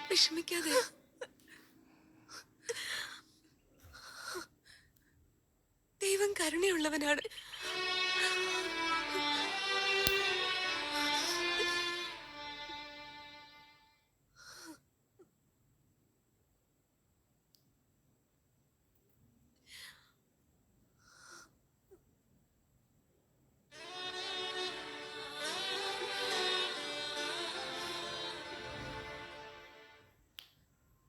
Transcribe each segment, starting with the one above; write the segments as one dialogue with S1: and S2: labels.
S1: വിഷമിക്കാതെ. ദൈവം കരുണയുള്ളവനാണ്.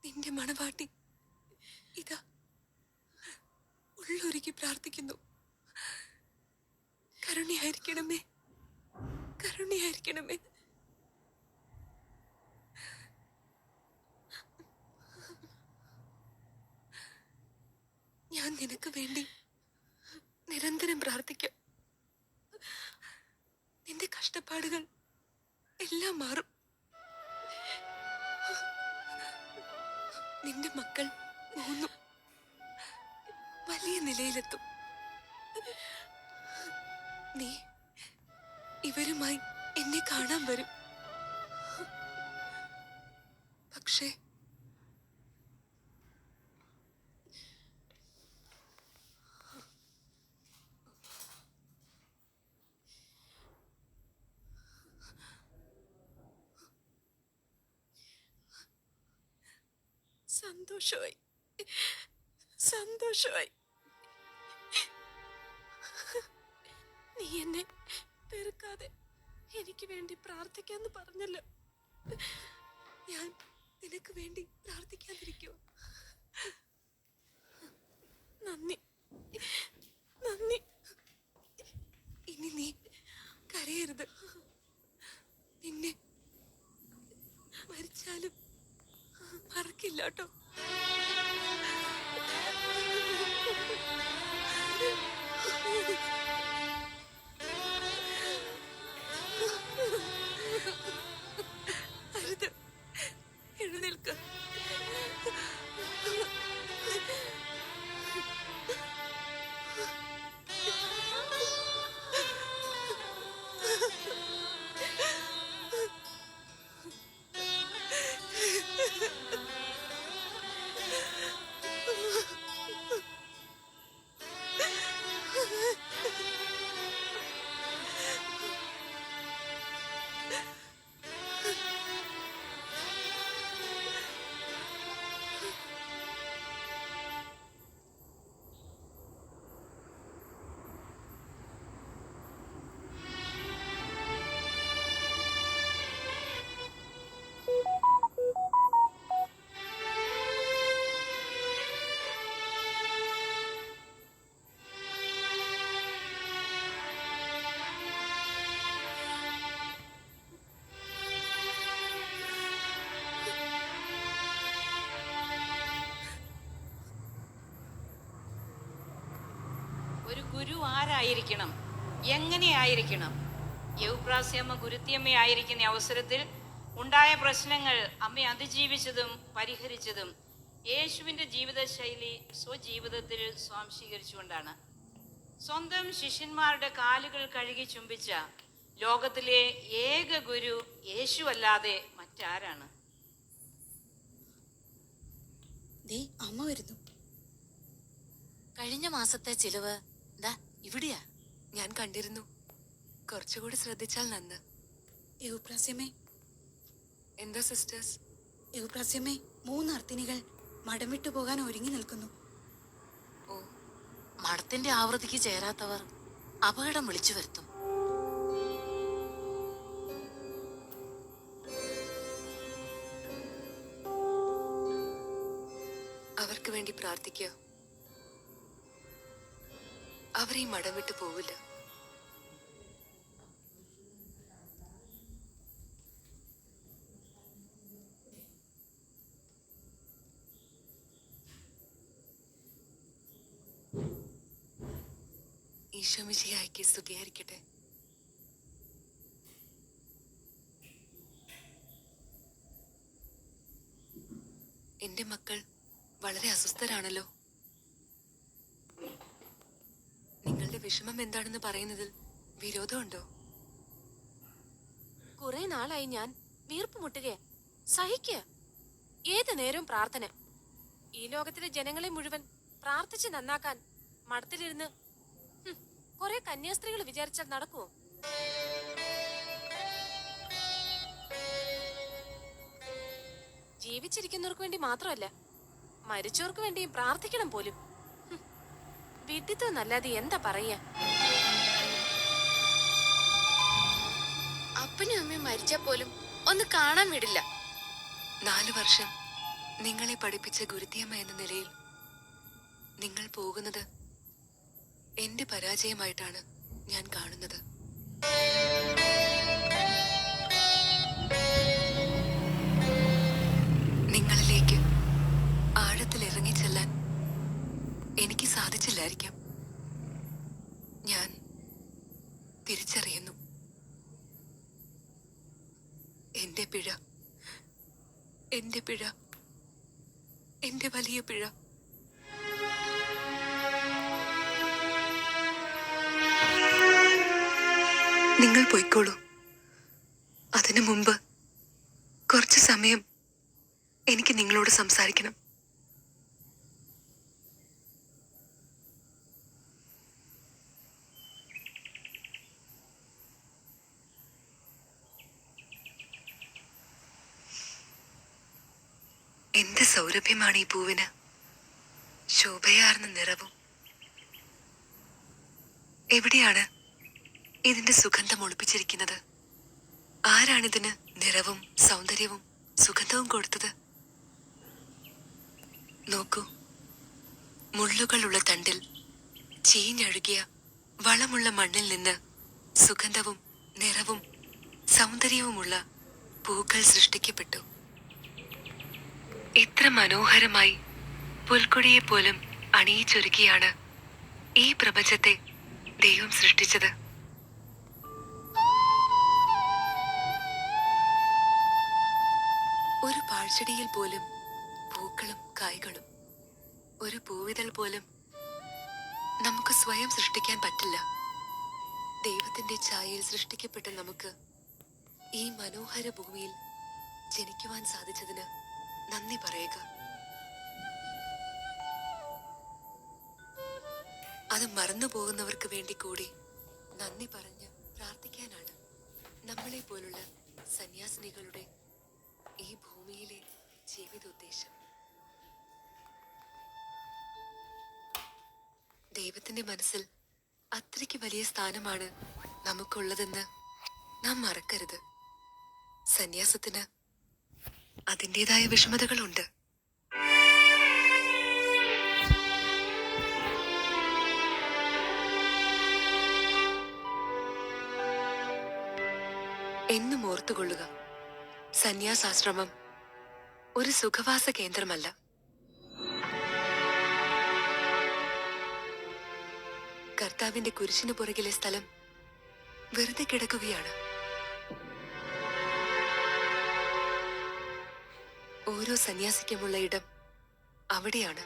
S1: നിന്റെ മണവാട്ടി ഇതാ ഉള്ളൊരുക്കി പ്രാർത്ഥിക്കുന്നു. കരുണയായിരിക്കണമേ, കരുണയായിരിക്കണമേ. ഞാൻ നിനക്ക് വേണ്ടി നിരന്തരം പ്രാർത്ഥിക്കാം. നിന്റെ കഷ്ടപ്പാടുകൾ എല്ലാം മാറും. നിന്റെ മക്കൾ മൂന്നും വലിയ നിലയിലെത്തും. നീ ഇവരുമായി എന്നെ കാണാൻ വരും. പക്ഷേ സന്തോഷമായി, സന്തോഷമായി. നീ എന്നെ വെറുക്കാതെ എനിക്ക് വേണ്ടി പ്രാർത്ഥിക്കാന്ന് പറഞ്ഞല്ലോ. ഞാൻ നിനക്ക് വേണ്ടി പ്രാർത്ഥിക്കാതിരിക്കുമോ? നന്ദി, നന്ദി. ഇനി നീ കരയരുത്. നിന്നെ മരിച്ചാലും മറക്കില്ല കേട്ടോ. അരുത്, എഴുന്നേൽക്ക.
S2: ഒരു ഗുരു ആരായിരിക്കണം, എങ്ങനെയായിരിക്കണം? യൗപ്രാസ്യമ്മ ഗുരുത്തിയമ്മയായിരിക്കുന്ന അവസരത്തിൽ ഉണ്ടായ പ്രശ്നങ്ങൾ അമ്മ അതിജീവിച്ചതും പരിഹരിച്ചതും യേശുവിൻ്റെ ജീവിതശൈലി സ്വജീവിതത്തിൽ സ്വാംശീകരിച്ചുകൊണ്ടാണ്. സ്വന്തം ശിഷ്യന്മാരുടെ കാലുകൾ കഴുകി ചുംബിച്ച ലോകത്തിലെ ഏക ഗുരു യേശു അല്ലാതെ മറ്റാരാണ്?
S3: അമ്മ വരുന്നു.
S1: കഴിഞ്ഞ മാസത്തെ ചിലവ് ദാ ഇവിടെയാ. ഞാൻ കണ്ടിരുന്നു. കുറച്ചുകൂടി ശ്രദ്ധിച്ചാൽ നന്ന്.
S3: യൗപ്രാസ്യമേ.
S1: എന്താ സിസ്റ്റേഴ്സ്?
S3: യൗപ്രാസ്യമേ, 3 അർത്തിനികൾ മഠം വിട്ടു പോകാൻ ഒരുങ്ങി നിൽക്കുന്നു.
S1: ഓ, മഠത്തിന്റെ ആവൃത്തിക്ക് ചേരാത്തവർ അപകടം വിളിച്ചു വരുത്തും. അവർക്ക് വേണ്ടി പ്രാർത്ഥിക്കുക. അവർ ഈ മഠം വിട്ടു പോവില്ല. ഈശോ മിശിഹായ്ക്ക് സ്തുതിയായിരിക്കട്ടെ. എന്റെ മക്കൾ വളരെ അസ്വസ്ഥരാണല്ലോ. നിങ്ങളുടെ വിഷമം എന്താണെന്ന് പറയുന്നതിൽ വിരോധമുണ്ടോ?
S4: കുറെ നാളായി ഞാൻ വീർപ്പ് മുട്ടുകയാ. സഹിക്കുക.
S1: ഏത് നേരവും പ്രാർത്ഥന. ഈ ലോകത്തിലെ ജനങ്ങളെ മുഴുവൻ പ്രാർത്ഥിച്ച് നന്നാക്കാൻ മഠത്തിലിരുന്ന് കുറെ കന്യാസ്ത്രീകൾ വിചാരിച്ചാൽ നടക്കുവോ? ജീവിച്ചിരിക്കുന്നവർക്ക് വേണ്ടി മാത്രമല്ല, മരിച്ചവർക്ക് വേണ്ടിയും പ്രാർത്ഥിക്കണം പോലും. വിഡിത്തമെന്നല്ലാതെ എന്താ പറയാ?
S4: അപ്പനും അമ്മയും മരിച്ചാ പോലും ഒന്ന് കാണാൻ വിടില്ല.
S1: 4 വർഷം നിങ്ങളെ പഠിപ്പിച്ച ഗുരുത്തിയമ്മ എന്ന നിലയിൽ നിങ്ങൾ പോകുന്നത് എന്റെ പരാജയമായിട്ടാണ് ഞാൻ കാണുന്നത്. നിങ്ങളിലേക്ക് ആഴത്തിൽ ഇറങ്ങിച്ചെല്ലാൻ എനിക്ക് സാധിച്ചില്ലായിരിക്കാം. ഞാൻ തിരിച്ചറിയുന്നു. എന്റെ പിഴ, എന്റെ പിഴ, എന്റെ വലിയ പിഴ. നിങ്ങൾ പോയിക്കോളൂ. അതിനു മുമ്പ് കുറച്ച് സമയം എനിക്ക് നിങ്ങളോട് സംസാരിക്കണം. എന്ത് സൗരഭ്യമാണ് ഈ പൂവിന്! ശോഭയാർന്ന നിറവും. എവിടെയാണ് ഇതിന്റെ സുഗന്ധം ഒളിപ്പിച്ചിരിക്കുന്നത്? ആരാണിതിന് നിറവും സൗന്ദര്യവും സുഗന്ധവും കൊടുത്തത്? നോക്കൂ, മുള്ളുകളുള്ള തണ്ടിൽ ചീഞ്ഞഴുകിയ വളമുള്ള മണ്ണിൽ നിന്ന് സുഗന്ധവും നിറവും സൗന്ദര്യവുമുള്ള പൂക്കൾ സൃഷ്ടിക്കപ്പെട്ടു. എത്ര മനോഹരമായി പുൽക്കൊടിയെ പോലും അണിയിച്ചൊരുക്കിയാണ് ഈ പ്രപഞ്ചത്തെ ദൈവം സൃഷ്ടിച്ചത്. ഒരു പാഴ്ചെടിയിൽ പോലും പൂക്കളും കായ്കളും, ഒരു പൂവിതൾ പോലും നമുക്ക് സ്വയം സൃഷ്ടിക്കാൻ പറ്റില്ല. ദൈവത്തിന്റെ ഛായയിൽ സൃഷ്ടിക്കപ്പെട്ട നമുക്ക് ഈ മനോഹര ഭൂമിയിൽ ജനിക്കുവാൻ സാധിച്ചതിന് നന്ദി പറയുക. അത് മറന്നു പോകുന്നവർക്ക് വേണ്ടി കൂടി നന്ദി പറഞ്ഞ് പ്രാർത്ഥിക്കാനാണ് നമ്മളെ പോലുള്ള സന്യാസിനികളുടെ ഈ ഭൂമിയിലെ ജീവിതോദ്ദേശം. ദൈവത്തിന്റെ മനസ്സിൽ അത്രയ്ക്ക് വലിയ സ്ഥാനമാണ് നമുക്കുള്ളതെന്ന് നാം മറക്കരുത്. സന്യാസത്തിന് അതിൻ്റെതായ വിഷമതകളുണ്ട്. എന്നും ഓർത്തുകൊള്ളുക, സന്യാസാശ്രമം ഒരു സുഖവാസ കേന്ദ്രമല്ല. കർത്താവിന്റെ കുരിശിനു പുറകിലെ സ്ഥലം വെറുതെ കിടക്കുകയാണ്. ഓരോ സന്യാസിക്കുമുള്ള ഇടം അവിടെയാണ്.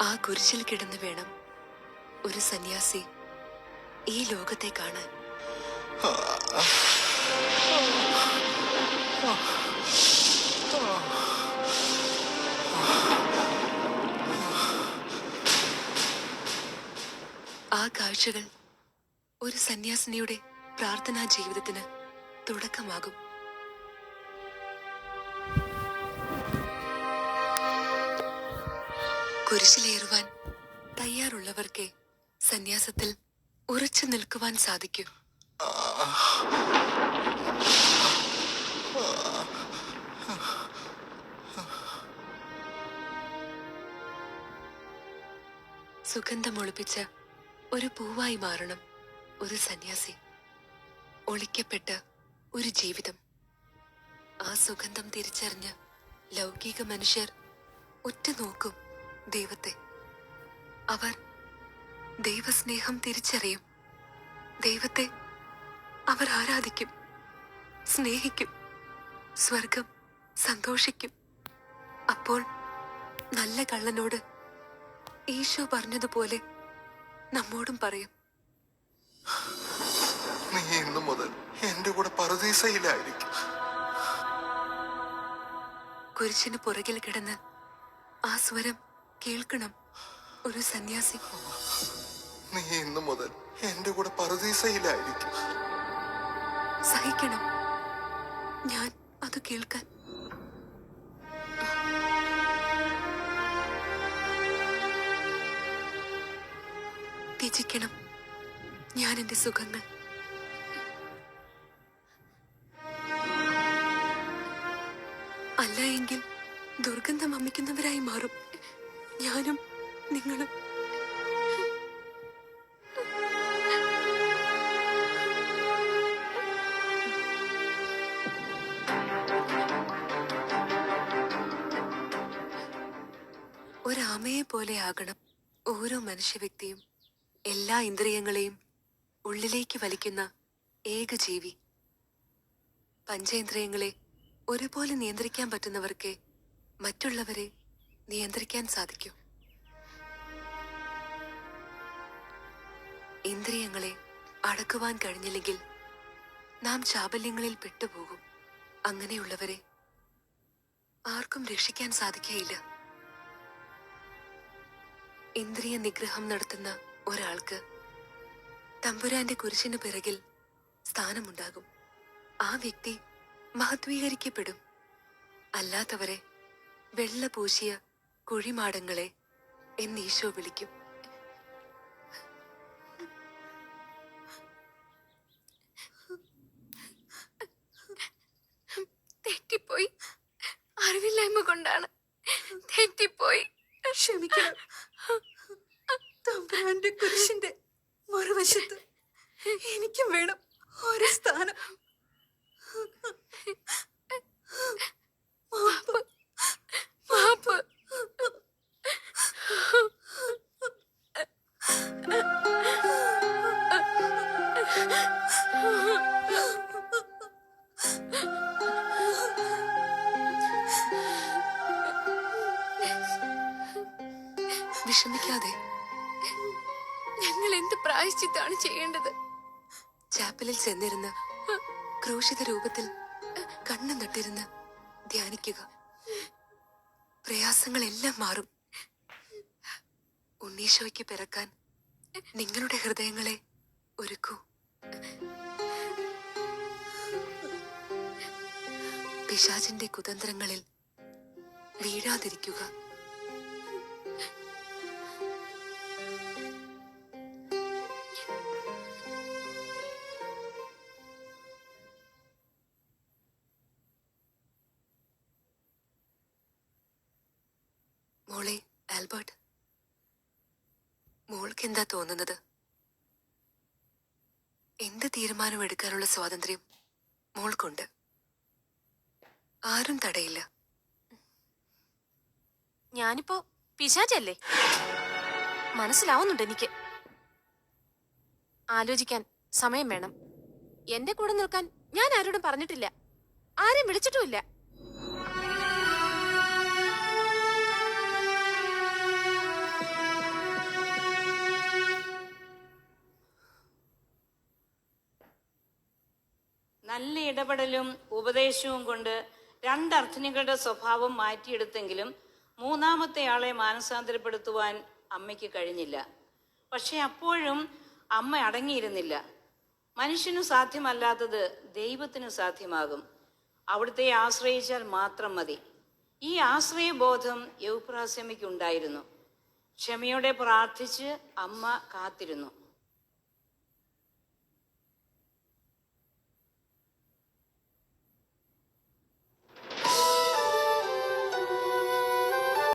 S1: ആ കുരിശിൽ കിടന്ന് വേണം ഒരു സന്യാസി ഈ ലോകത്തെ കാണാൻ. ആ കാഴ്ചകൾ ഒരു സന്യാസിനിയുടെ പ്രാർത്ഥനാ ജീവിതത്തിന് തുടക്കമാകും. കുരിശിലേറുവാൻ തയ്യാറുള്ളവർക്കേ സന്യാസത്തിൽ ഉറച്ചു നിൽക്കുവാൻ സാധിക്കൂ. സുഗന്ധമൊളിപ്പിച്ച ഒരു പൂവായി മാറണം ഒരു സന്യാസി. ഒളിക്കപ്പെട്ട ഒരു ജീവിതം. ആ സുഗന്ധം തിരിച്ചറിഞ്ഞ് ലൗകിക മനുഷ്യർ
S5: ഉറ്റുനോക്കും ദൈവത്തെ. അവർ ദൈവസ്നേഹം തിരിച്ചറിയും. ദൈവത്തെ അവർ ആരാധിക്കും, സ്നേഹിക്കും, സ്വർഗം സന്തോഷിക്കും. അപ്പോൾ നല്ല കള്ളനോട് ഈശോ പറഞ്ഞതുപോലെ നമ്മോടും പറയും,
S6: നീ ഇന്നു മുതൽ എന്റെ കൂടെ പറുദീസയിലായിരിക്കും.
S5: കുരിശിന് പുറകിൽ കിടന്ന് ആ സ്വരം കേൾക്കണം ഒരു സന്യാസി.
S6: നീ ഇന്നു മുതൽ എന്റെ കൂടെ പറുദീസയിലായിരിക്കും.
S5: സഹിക്കണം ഞാൻ അത് കേൾക്കാൻ. ത്യജിക്കണം ഞാൻ എന്റെ സുഖങ്ങൾ. അല്ല എങ്കിൽ ദുർഗന്ധം വമിക്കുന്നവരായി മാറും ഞാനും നിങ്ങളും. ഒരാമയെ പോലെ ആകണം ഓരോ മനുഷ്യ വ്യക്തിയും. എല്ലാ ഇന്ദ്രിയങ്ങളെയും ഉള്ളിലേക്ക് വലിക്കുന്ന ഏക ജീവി. പഞ്ചേന്ദ്രിയങ്ങളെ ഒരുപോലെ നിയന്ത്രിക്കാൻ പറ്റുന്നവർക്ക് മറ്റുള്ളവരെ നിയന്ത്രിക്കാൻ സാധിക്കും. ഇന്ദ്രിയങ്ങളെ അടക്കുവാൻ കഴിഞ്ഞില്ലെങ്കിൽ നാം ചാബല്യങ്ങളിൽ പെട്ടുപോകും. അങ്ങനെയുള്ളവരെ ആർക്കും രക്ഷിക്കാൻ സാധിക്കുകയില്ല. ഇന്ദ്രിയ നിഗ്രഹം നടത്തുന്ന ഒരാൾക്ക് തമ്പുരാന്റെ കുരിശിന് പിറകിൽ സ്ഥാനമുണ്ടാകും. ആ വ്യക്തി മഹത്വീകരിക്കപ്പെടും. അല്ലാത്തവരെ വെള്ള പൂശിയ കുഴിമാടങ്ങളെ എന്നീശോ വിളിക്കും.
S4: തെറ്റിപ്പോയി. അറിവില്ലായ്മ കൊണ്ടാണ് തെറ്റിപ്പോയി.
S3: ക്ഷമിക്കണം. തമ്പുരാന്റെ കുരിശിന്റെ മറുവശത്ത് എനിക്കും വേണം ഒരു സ്ഥാനം.
S4: മാപ്പ്, മാപ്പ്.
S5: വിഷമിക്കാതെ.
S4: ഞങ്ങൾ എന്ത് പ്രായശ്ചിത്താണ് ചെയ്യേണ്ടത്?
S5: ചാപ്പലിൽ ചെന്നിരുന്ന് ക്രൂശിത രൂപത്തിൽ കണ്ണു നട്ടിരുന്ന് ധ്യാനിക്കുക. പ്രയാസങ്ങളെല്ലാം മാറും. ഉണ്ണീശോയ്ക്ക് പിറക്കാൻ നിങ്ങളുടെ ഹൃദയങ്ങളെ ഒരുക്കൂ. പിശാചിന്റെ കുതന്ത്രങ്ങളിൽ വീഴാതിരിക്കുക. മോളെ ആൽബർട്ട്, മോൾക്ക് എന്താ തോന്നുന്നത്? എന്ത് തീരുമാനം എടുക്കാനുള്ള സ്വാതന്ത്ര്യം മോൾക്കുണ്ട്. ആരും തടയില്ല.
S1: ഞാനിപ്പോ പിശാചല്ലേ? മനസ്സിലാവുന്നുണ്ട് എനിക്ക്. ആലോചിക്കാൻ സമയം വേണം. എന്റെ കൂടെ നിൽക്കാൻ ഞാൻ ആരോടും പറഞ്ഞിട്ടില്ല, ആരും വിളിച്ചിട്ടുമില്ല.
S2: നല്ല ഇടപെടലും ഉപദേശവും കൊണ്ട് രണ്ടർത്ഥിനികളുടെ സ്വഭാവം മാറ്റിയെടുത്തെങ്കിലും മൂന്നാമത്തെ ആളെ മാനസാന്തരപ്പെടുത്തുവാൻ അമ്മയ്ക്ക് കഴിഞ്ഞില്ല. പക്ഷെ അപ്പോഴും അമ്മ അടങ്ങിയിരുന്നില്ല. മനുഷ്യനു സാധ്യമല്ലാത്തത് ദൈവത്തിന് സാധ്യമാകും. അവിടുത്തെ ആശ്രയിച്ചാൽ മാത്രം മതി. ഈ ആശ്രയബോധം യൗപ്രാസ്യമ്മയ്ക്കുണ്ടായിരുന്നു. ക്ഷമയോടെ പ്രാർത്ഥിച്ച് അമ്മ കാത്തിരുന്നു.